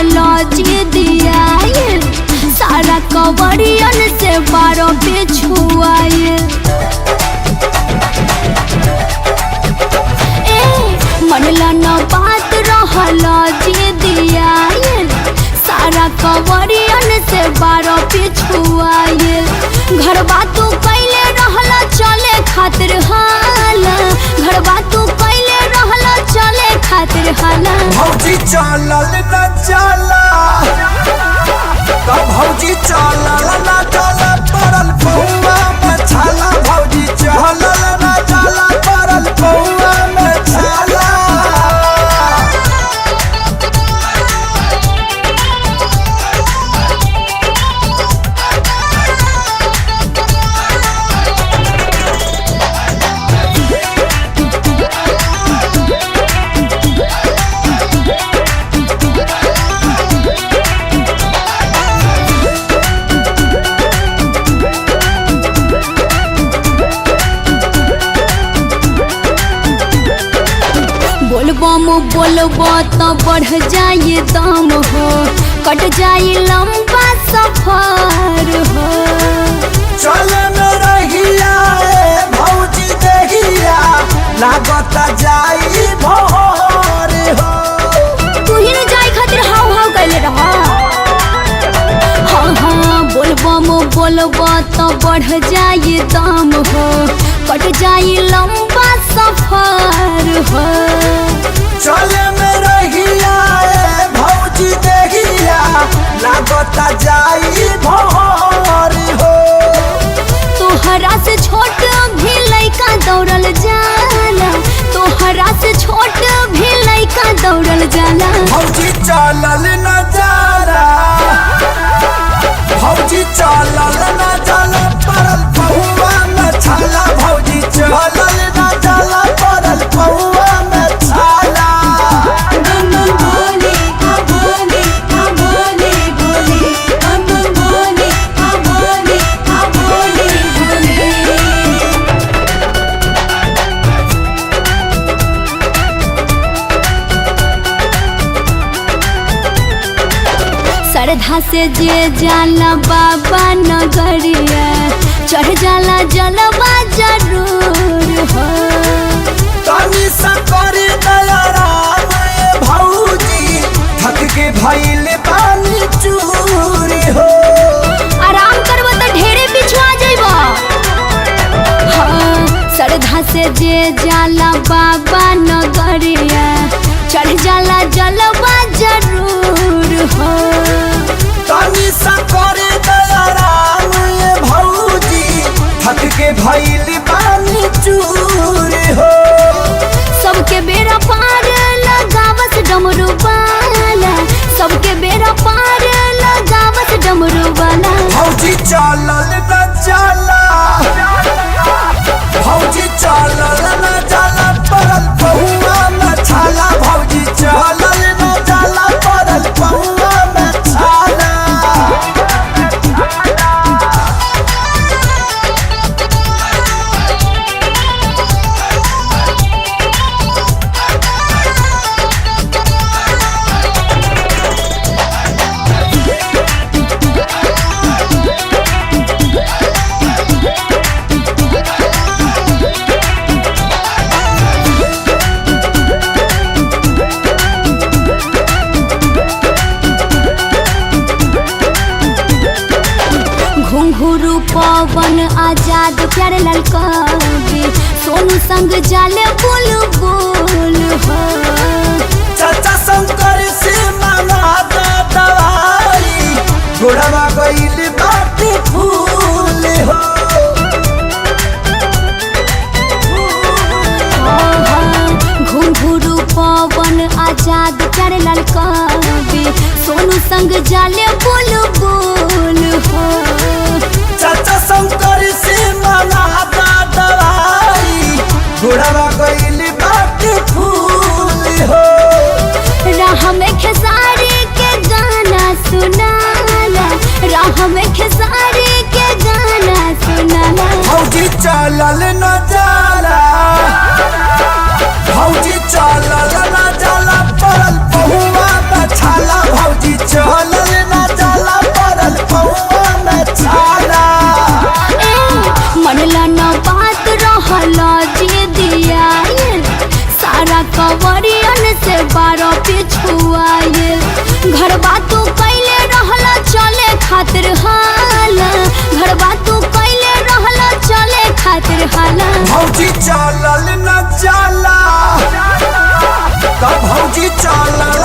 रहला जी दिया सारा कवरियन से बारो बिछुआए। मनला न बात रहला जी दिया सारा कवरियन से बारो बिछुआए। घरबा तू कैले रहला चले खातिर हाला, घरबा तू कैले रहला चले खातिर हाला। भौजी चलल न चला भौजी चलल न चला पड़ल पौआ में छाला। भौजी चलल न चला पड़ल पौआ में छाला। बोलबम बोलबो तो बढ़ जाए दम हो, कट जाए लंबा सफर हो। चले में रहिया भौजी देहिया लागत जाई भोर हो। तू ही न जाए खातिर हाव हाव कैले रहा। हाँ हाँ बोलबम बोलबो तो बढ़ जाए दम हो, कट जाए लंबा सफर हो। चले में रहिया भौजी देहिया लागत जाई भोर हो। तोहरा से छोट भी लइका दौड़ल जाला, तोहरा से छोट भी लइका दौड़ल जाला। भौजी चलल न जाला भौजी चलल न जाला पड़ल पौआ में छाला। भौजी चलल न जाला पड़ल पौआ में छाला। श्रद्धा से जे जाला बाबा नगरिया चढ़ जाला जलवा जरूर हो। तनी सकरी दया राम भौजी थक के भइल पानी चूरी हो। आराम करबो तो ढेरे पिछुआ जइबो। हाँ श्रद्धा से जे जाला बाबा नगरिया चढ़ जाला जलवा जरूर हो। तनी सकरी दया राम भौजी थक के भइल पानी चूरी हो। सबके बेरा पार लगावस डमरू वाला, सबके बेरा पार लगावस डमरू वाला। भौजी चलल न चला भौजी चलल न चला पड़ल पौआ में छाला। भौजी चलल न चला पड़ल पौआ में छाला। घुंघरू पवन आजाद प्यारे लाल कवि सोनू संग जाले बुलबुल हो। चाचा शंकर से मांगा दवाई घोड़वा गइल बाटी फूल हो। घुंघरू पवन आजाद प्यारे लाल कवि सोनू संग जाले बुलबुल हो। चाचा शंकर से मांगा दवाई घोड़वा गइल बाटी फूल हो। राह में खेसारी के गाना सुनाला, राह में खेसारी के गाना सुनाला। भौजी चलल न जाला भौजी चलल न जाला पड़ल पहुआ में छाला। भौजी खातिर हाला, घरवा तू कैले रहला चले खातिर हाला। भौजी चलल न जाला, तब भौजी चलल